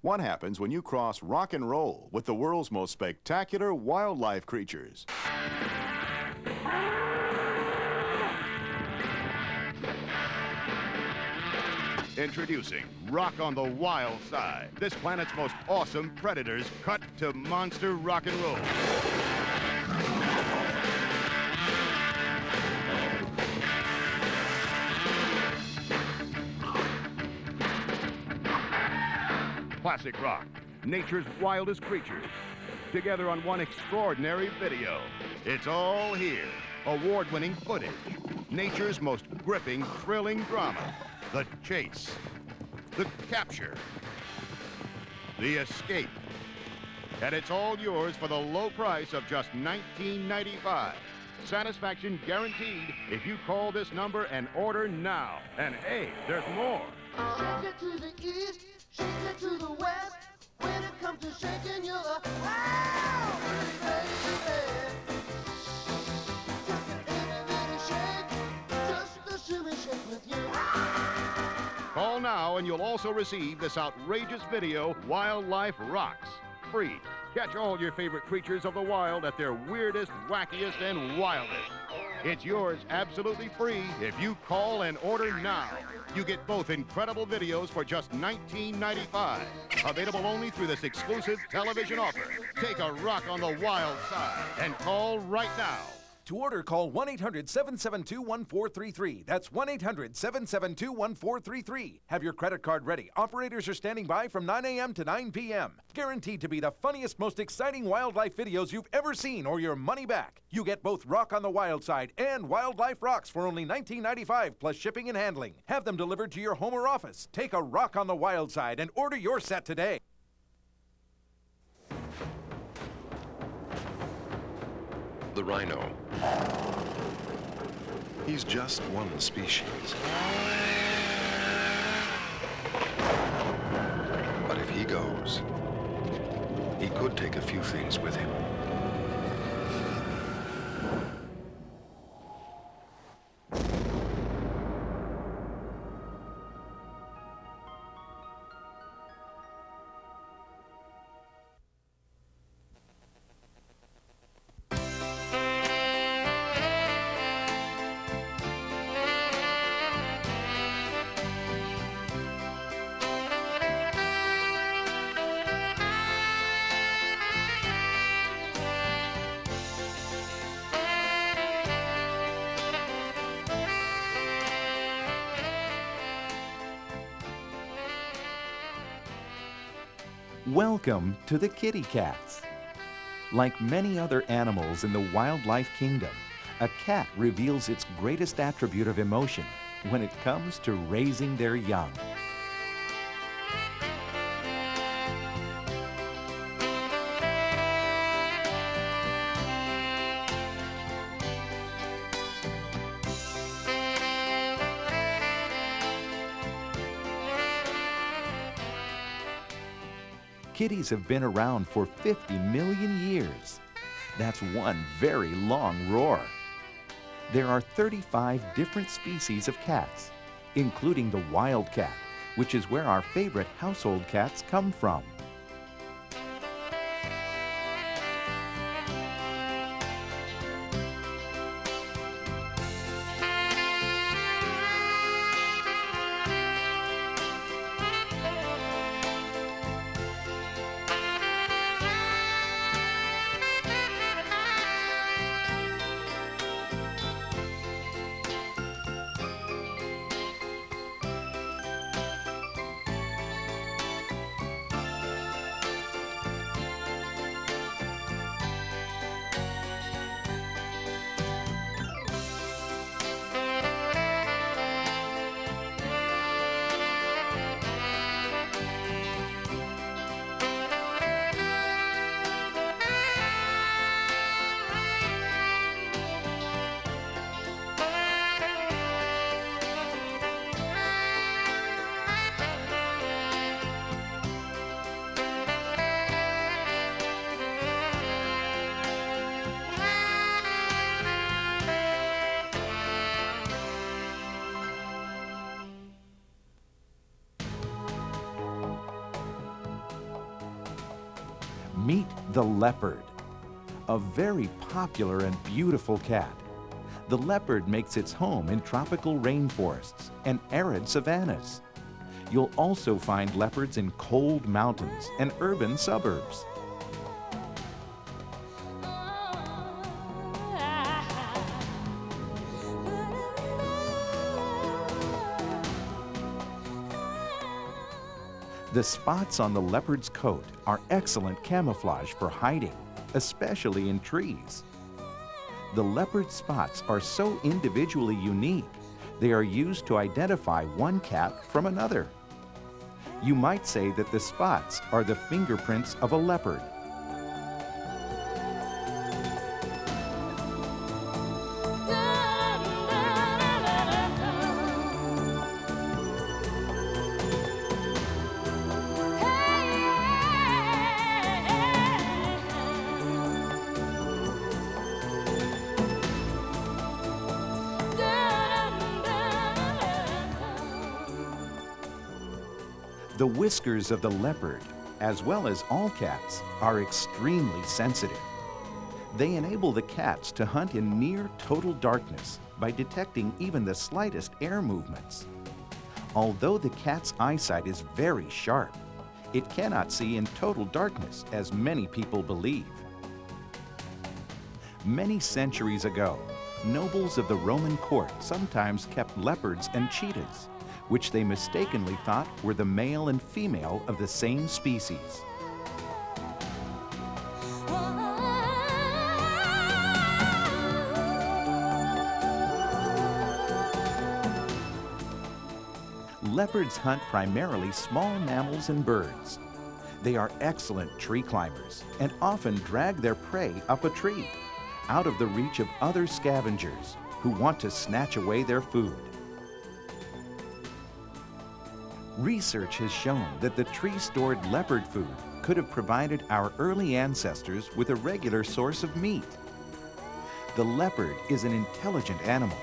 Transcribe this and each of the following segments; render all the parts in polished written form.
What happens when you cross rock and roll with the world's most spectacular wildlife creatures? Introducing Rock on the Wild Side. This planet's most awesome predators cut to monster rock and roll. Classic rock, nature's wildest creatures, together on one extraordinary video. It's all here. Award-winning footage, nature's most gripping, thrilling drama. The chase, the capture, the escape. And it's all yours for the low price of just $19.95. Satisfaction guaranteed if you call this number and order now. And hey, there's more. Shake it to the east, shake it to the west. When it comes to shaking, you're a wow, baby. Just an itty bitty shake, just a shimmy shake with you. Call now and you'll also receive this outrageous video, Wildlife Rocks, free. Catch all your favorite creatures of the wild at their weirdest, wackiest, and wildest. It's yours absolutely free if you call and order now. You get both incredible videos for just $19.95. Available only through this exclusive television offer. Take a rock on the wild side and call right now. To order, call 1-800-772-1433. That's 1-800-772-1433. Have your credit card ready. Operators are standing by from 9 a.m. to 9 p.m. Guaranteed to be the funniest, most exciting wildlife videos you've ever seen or your money back. You get both Rock on the Wild Side and Wildlife Rocks for only $19.95 plus shipping and handling. Have them delivered to your home or office. Take a Rock on the Wild Side and order your set today. The rhino. He's just one species. But if he goes, he could take a few things with him. Welcome to the kitty cats. Like many other animals in the wildlife kingdom, a cat reveals its greatest attribute of emotion when it comes to raising their young. Kitties have been around for 50 million years. That's one very long roar. There are 35 different species of cats, including the wild cat, which is where our favorite household cats come from. Meet the leopard, a very popular and beautiful cat. The leopard makes its home in tropical rainforests and arid savannas. You'll also find leopards in cold mountains and urban suburbs. The spots on the leopard's coat are excellent camouflage for hiding, especially in trees. The leopard spots are so individually unique, they are used to identify one cat from another. You might say that the spots are the fingerprints of a leopard. The whiskers of the leopard, as well as all cats, are extremely sensitive. They enable the cats to hunt in near total darkness by detecting even the slightest air movements. Although the cat's eyesight is very sharp, it cannot see in total darkness as many people believe. Many centuries ago, nobles of the Roman court sometimes kept leopards and cheetahs, which they mistakenly thought were the male and female of the same species. Leopards hunt primarily small mammals and birds. They are excellent tree climbers and often drag their prey up a tree, out of the reach of other scavengers who want to snatch away their food. Research has shown that the tree-stored leopard food could have provided our early ancestors with a regular source of meat. The leopard is an intelligent animal.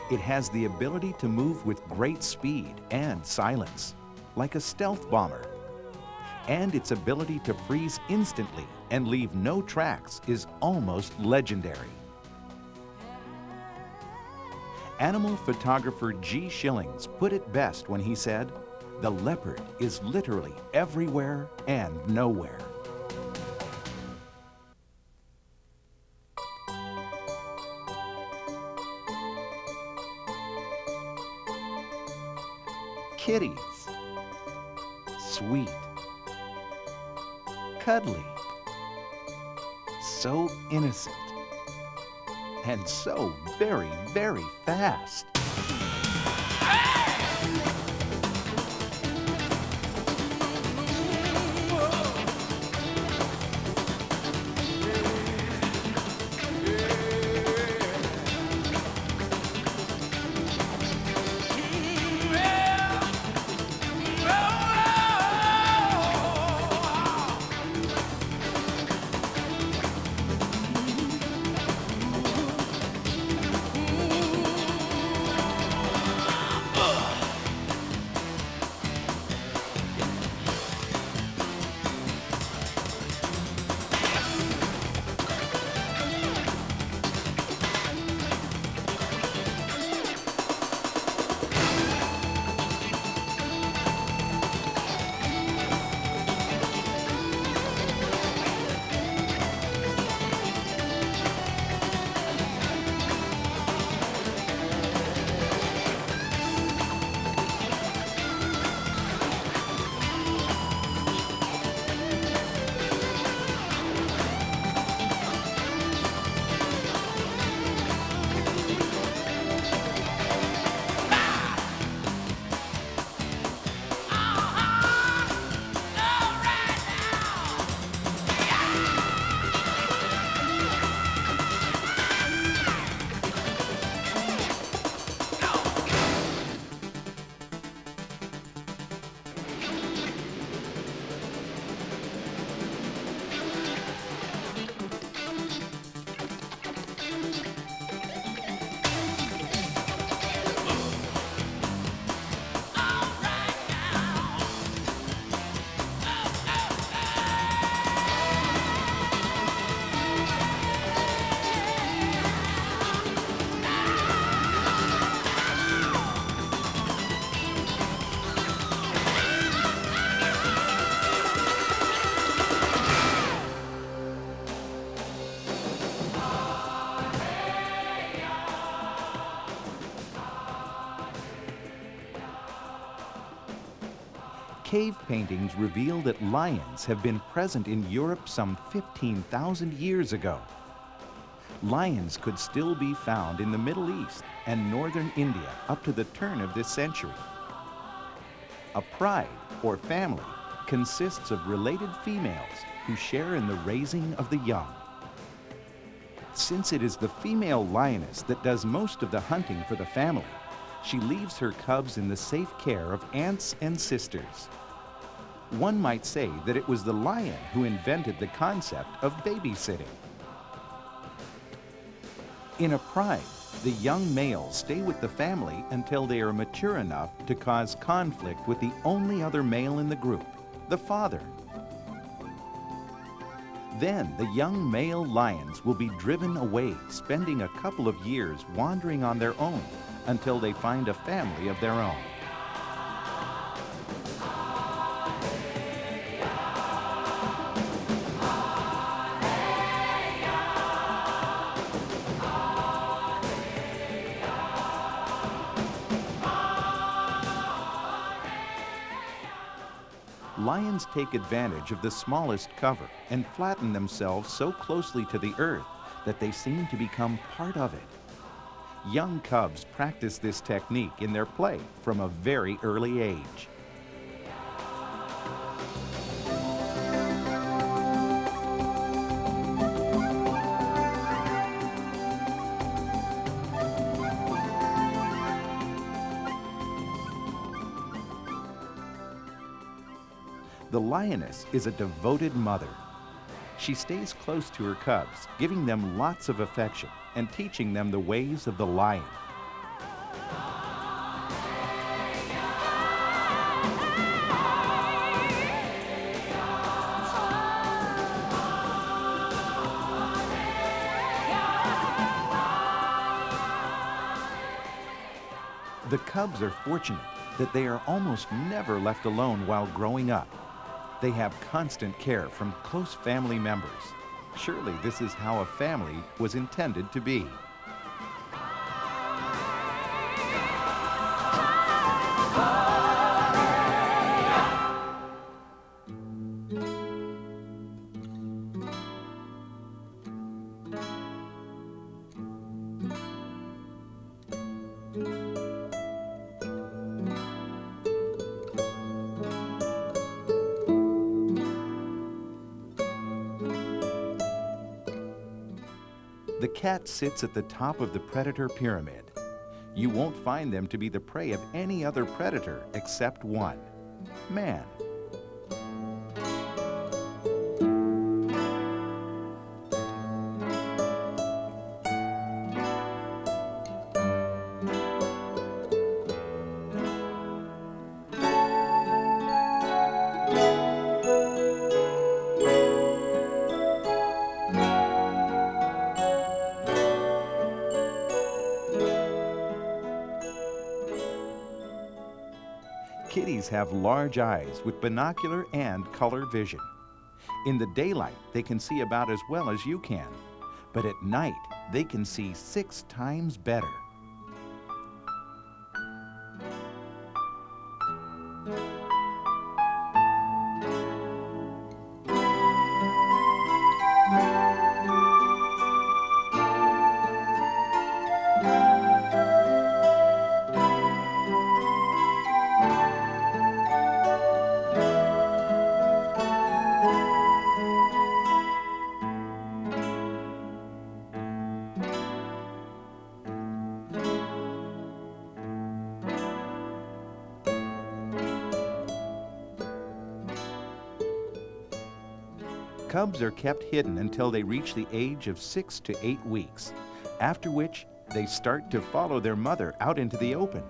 It has the ability to move with great speed and silence, like a stealth bomber. And its ability to freeze instantly and leave no tracks is almost legendary. Animal photographer G. Schillings put it best when he said, "The leopard is literally everywhere and nowhere." Kitties. Sweet. Cuddly. So innocent. And so very, very fast. Cave paintings reveal that lions have been present in Europe some 15,000 years ago. Lions could still be found in the Middle East and northern India up to the turn of this century. A pride, or family, consists of related females who share in the raising of the young. Since it is the female lioness that does most of the hunting for the family, she leaves her cubs in the safe care of aunts and sisters. One might say that it was the lion who invented the concept of babysitting. In a pride, the young males stay with the family until they are mature enough to cause conflict with the only other male in the group, the father. Then the young male lions will be driven away, spending a couple of years wandering on their own until they find a family of their own. Lions take advantage of the smallest cover and flatten themselves so closely to the earth that they seem to become part of it. Young cubs practice this technique in their play from a very early age. The lioness is a devoted mother. She stays close to her cubs, giving them lots of affection and teaching them the ways of the lion. The cubs are fortunate that they are almost never left alone while growing up. They have constant care from close family members. Surely this is how a family was intended to be. The cat sits at the top of the predator pyramid. You won't find them to be the prey of any other predator except one: man. Kitties have large eyes with binocular and color vision. In the daylight, they can see about as well as you can, but at night, they can see 6 times better. Cubs are kept hidden until they reach the age of 6 to 8 weeks, after which they start to follow their mother out into the open.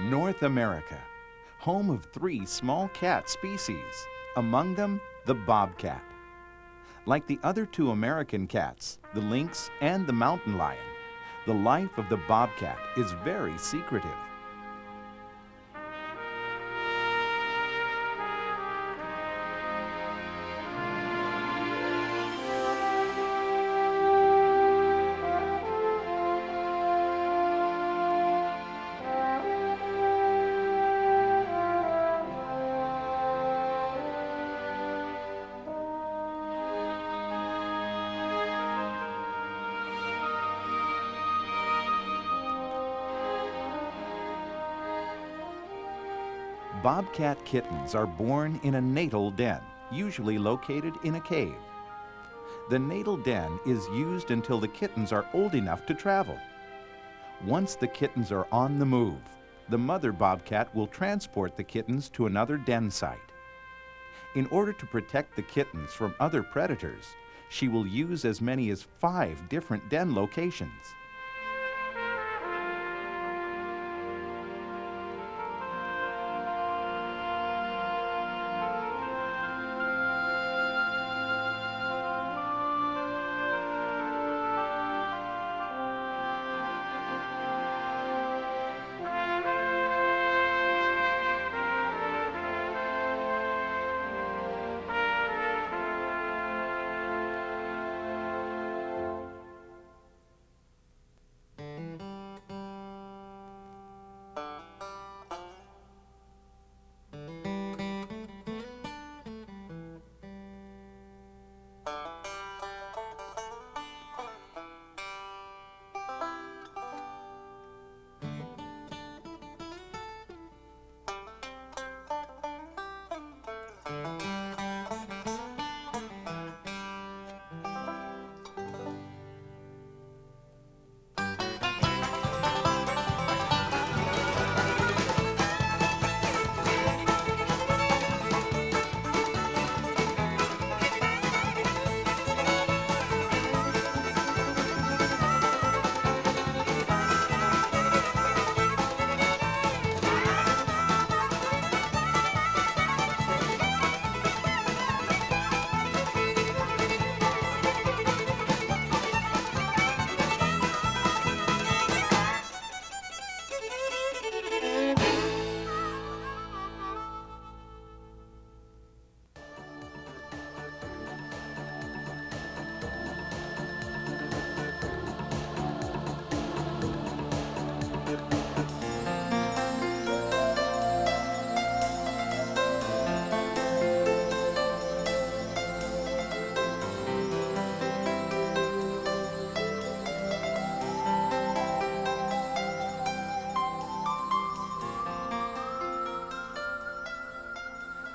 North America, home of 3 small cat species, among them the bobcat. Like the other 2 American cats, the lynx and the mountain lion, the life of the bobcat is very secretive. Bobcat kittens are born in a natal den, usually located in a cave. The natal den is used until the kittens are old enough to travel. Once the kittens are on the move, the mother bobcat will transport the kittens to another den site. In order to protect the kittens from other predators, she will use as many as 5 different den locations.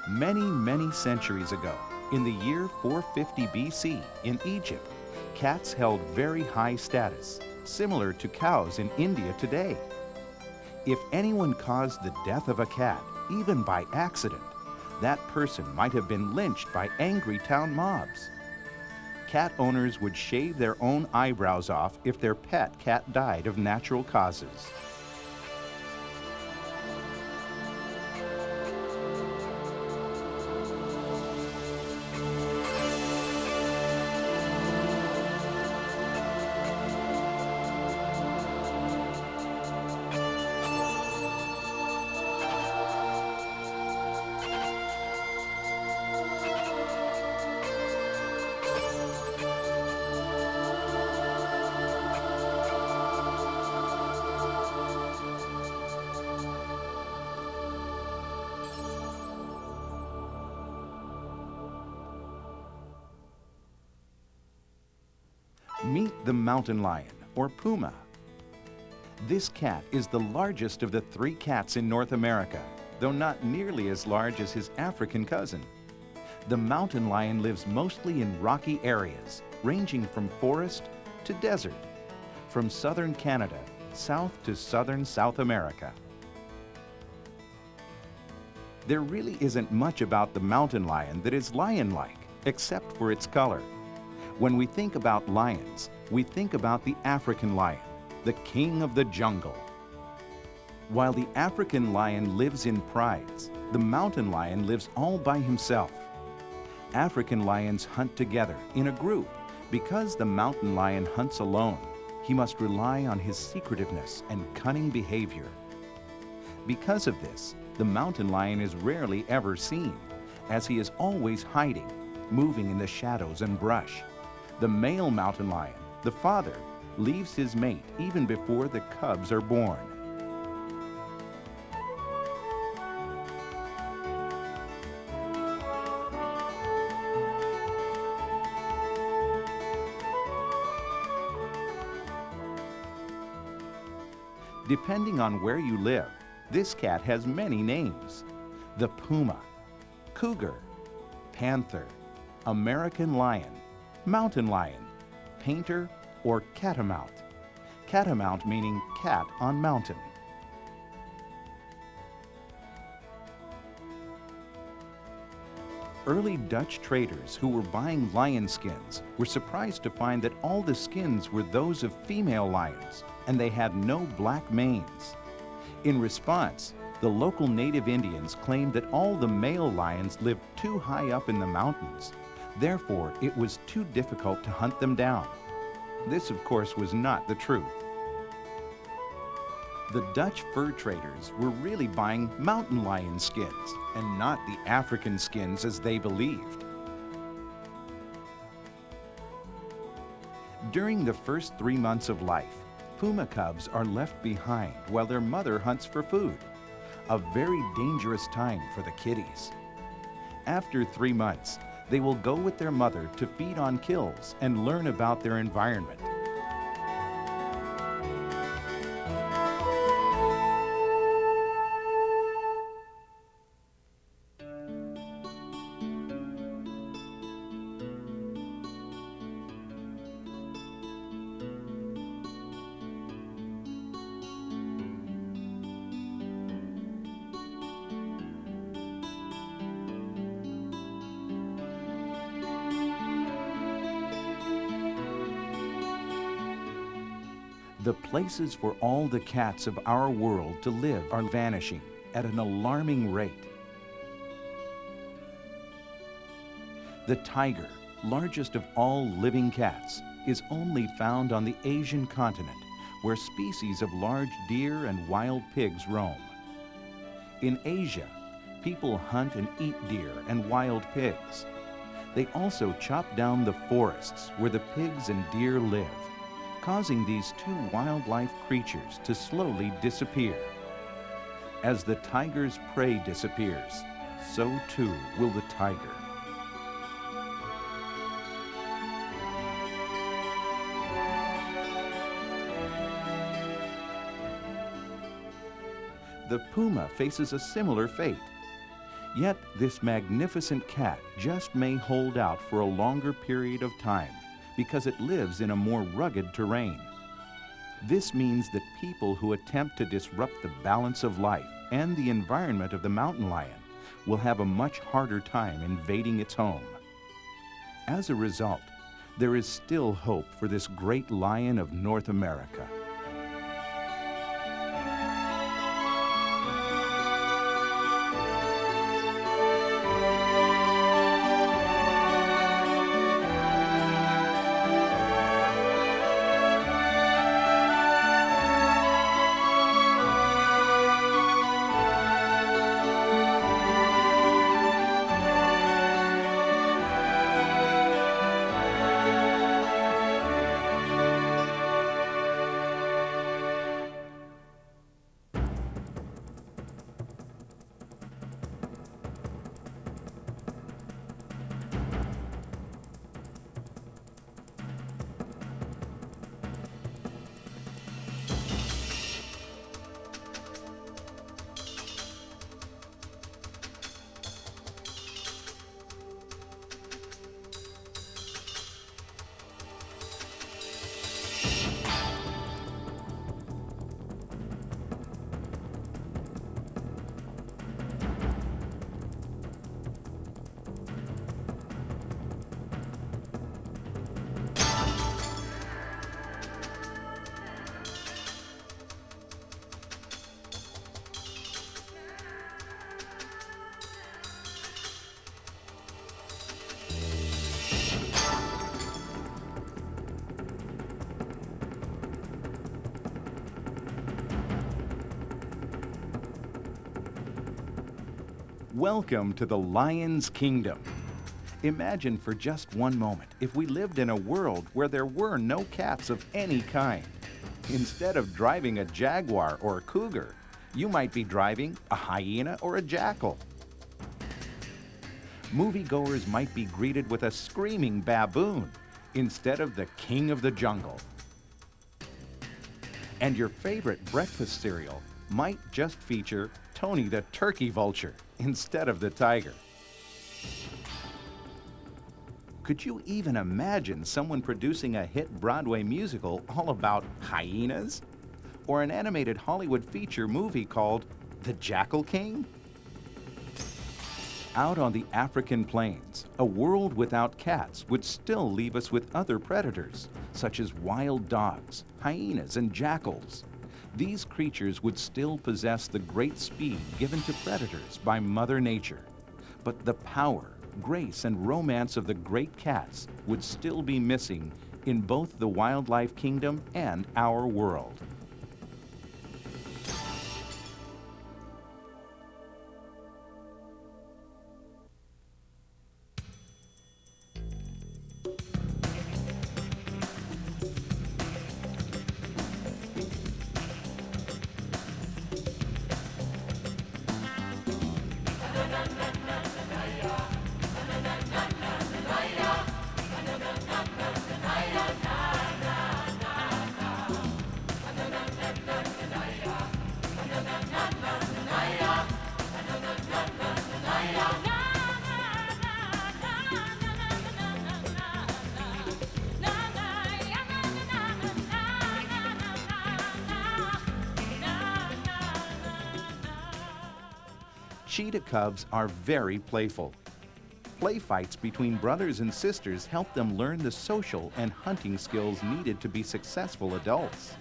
Many centuries ago, in the year 450 BC in Egypt, cats held very high status, similar to cows in India today. If anyone caused the death of a cat, even by accident, that person might have been lynched by angry town mobs. Cat owners would shave their own eyebrows off if their pet cat died of natural causes. the mountain lion, or puma. This cat is the largest of the 3 cats in North America, though not nearly as large as his African cousin. The mountain lion lives mostly in rocky areas, ranging from forest to desert, from southern Canada south to southern South America. There really isn't much about the mountain lion that is lion-like, except for its color. When we think about lions, we think about the African lion, the king of the jungle. While the African lion lives in prides, the mountain lion lives all by himself. African lions hunt together in a group. Because the mountain lion hunts alone, he must rely on his secretiveness and cunning behavior. Because of this, the mountain lion is rarely ever seen, as he is always hiding, moving in the shadows and brush. The male mountain lion, the father, leaves his mate even before the cubs are born. Depending on where you live, this cat has many names. The puma, cougar, panther, American lion, mountain lion, painter, or catamount. Catamount meaning cat on mountain. Early Dutch traders who were buying lion skins were surprised to find that all the skins were those of female lions, and they had no black manes. In response, the local native Indians claimed that all the male lions lived too high up in the mountains. Therefore, it was too difficult to hunt them down. This, of course, was not the truth. The Dutch fur traders were really buying mountain lion skins and not the African skins as they believed. During the first 3 months of life, puma cubs are left behind while their mother hunts for food, a very dangerous time for the kiddies. After 3 months, they will go with their mother to feed on kills and learn about their environment. The places for all the cats of our world to live are vanishing at an alarming rate. The tiger, largest of all living cats, is only found on the Asian continent, where species of large deer and wild pigs roam. In Asia, people hunt and eat deer and wild pigs. They also chop down the forests where the pigs and deer live, causing these 2 wildlife creatures to slowly disappear. As the tiger's prey disappears, so too will the tiger. The puma faces a similar fate. Yet this magnificent cat just may hold out for a longer period of time, because it lives in a more rugged terrain. This means that people who attempt to disrupt the balance of life and the environment of the mountain lion will have a much harder time invading its home. As a result, there is still hope for this great lion of North America. Welcome to the lion's kingdom. Imagine for just one moment if we lived in a world where there were no cats of any kind. Instead of driving a jaguar or a cougar, you might be driving a hyena or a jackal. Moviegoers might be greeted with a screaming baboon instead of the king of the jungle. And your favorite breakfast cereal might just feature Tony the turkey vulture instead of the tiger. Could you even imagine someone producing a hit Broadway musical all about hyenas? Or an animated Hollywood feature movie called The Jackal King? Out on the African plains, a world without cats would still leave us with other predators, such as wild dogs, hyenas, and jackals. These creatures would still possess the great speed given to predators by Mother Nature. But the power, grace, and romance of the great cats would still be missing in both the wildlife kingdom and our world. Cheetah cubs are very playful. Play fights between brothers and sisters help them learn the social and hunting skills needed to be successful adults.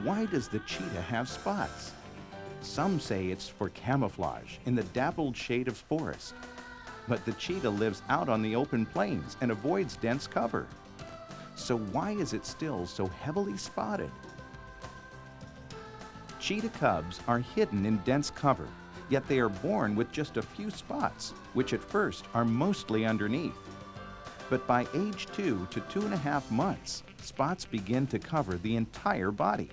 Why does the cheetah have spots? Some say it's for camouflage in the dappled shade of forest. But the cheetah lives out on the open plains and avoids dense cover. So why is it still so heavily spotted? Cheetah cubs are hidden in dense cover, yet they are born with just a few spots, which at first are mostly underneath. But by age 2 to 2.5 months, spots begin to cover the entire body.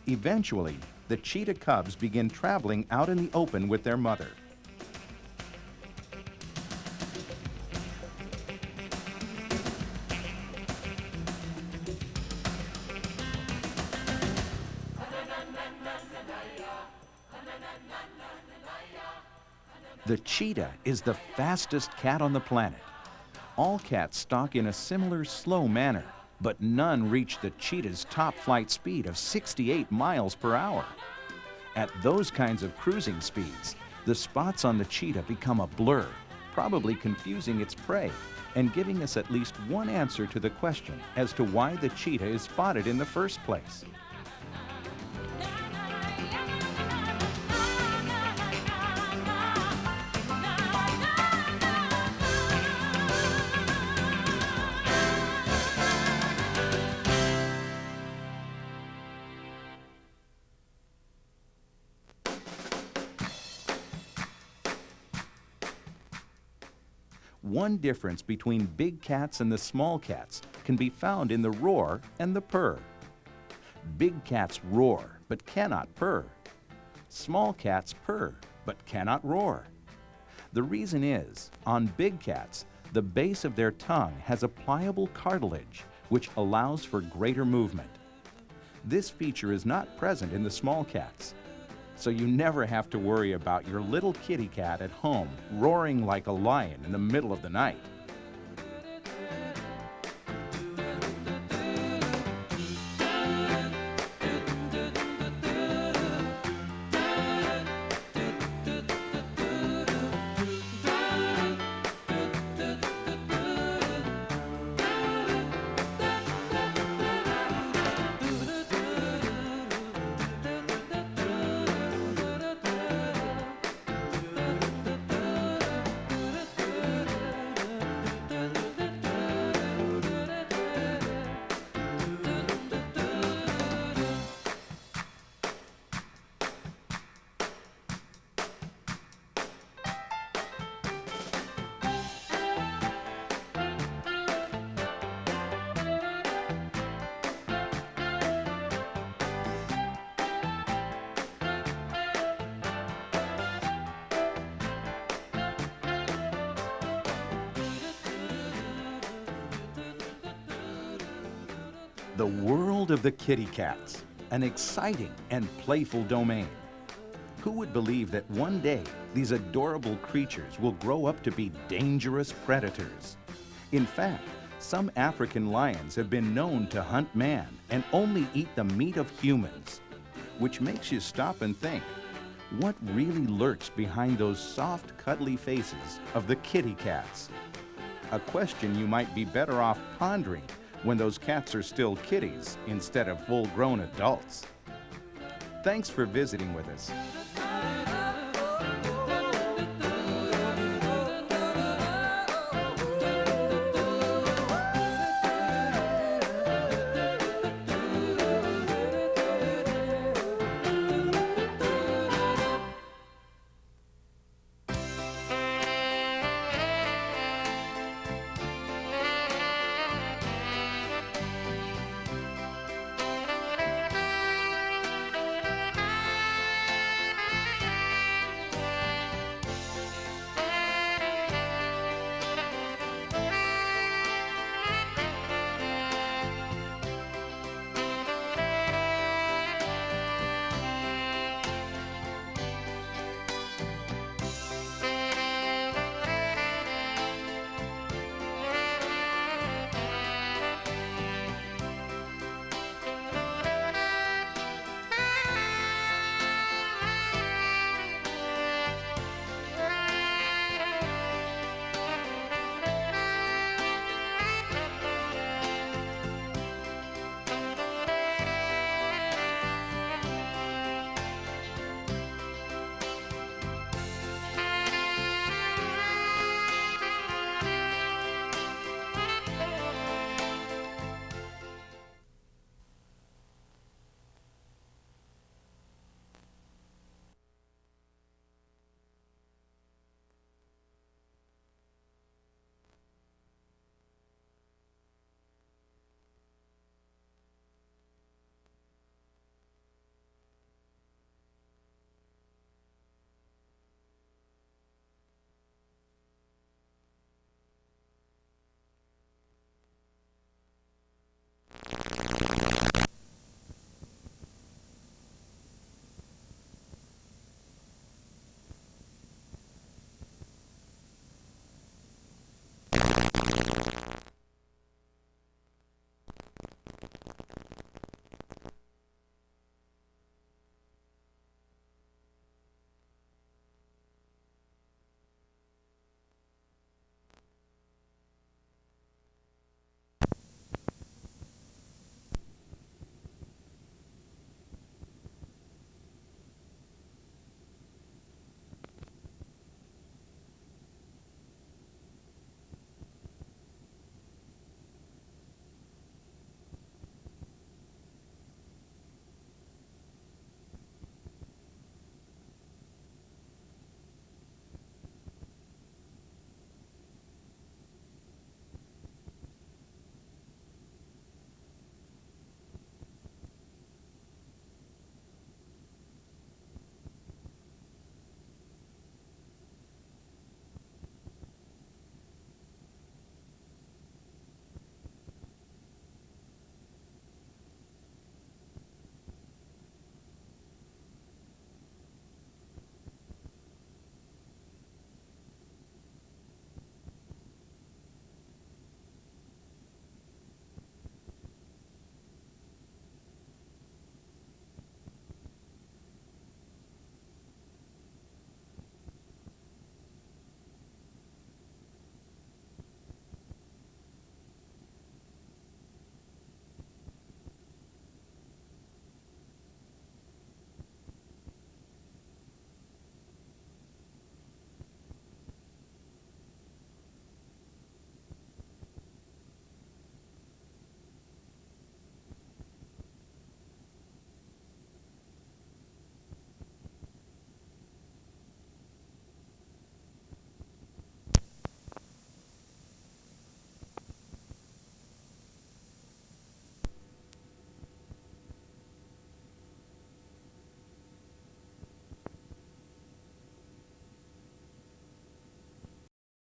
Eventually, the cheetah cubs begin traveling out in the open with their mother. The cheetah is the fastest cat on the planet. All cats stalk in a similar slow manner, but none reach the cheetah's top flight speed of 68 miles per hour. At those kinds of cruising speeds, the spots on the cheetah become a blur, probably confusing its prey and giving us at least one answer to the question as to why the cheetah is spotted in the first place. One difference between big cats and the small cats can be found in the roar and the purr. Big cats roar but cannot purr. Small cats purr but cannot roar. The reason is, on big cats, the base of their tongue has a pliable cartilage which allows for greater movement. This feature is not present in the small cats. So you never have to worry about your little kitty cat at home roaring like a lion in the middle of the night. The world of the kitty cats, an exciting and playful domain. Who would believe that one day these adorable creatures will grow up to be dangerous predators? In fact, some African lions have been known to hunt man and only eat the meat of humans, which makes you stop and think, what really lurks behind those soft, cuddly faces of the kitty cats? A question you might be better off pondering when those cats are still kitties instead of full-grown adults. Thanks for visiting with us.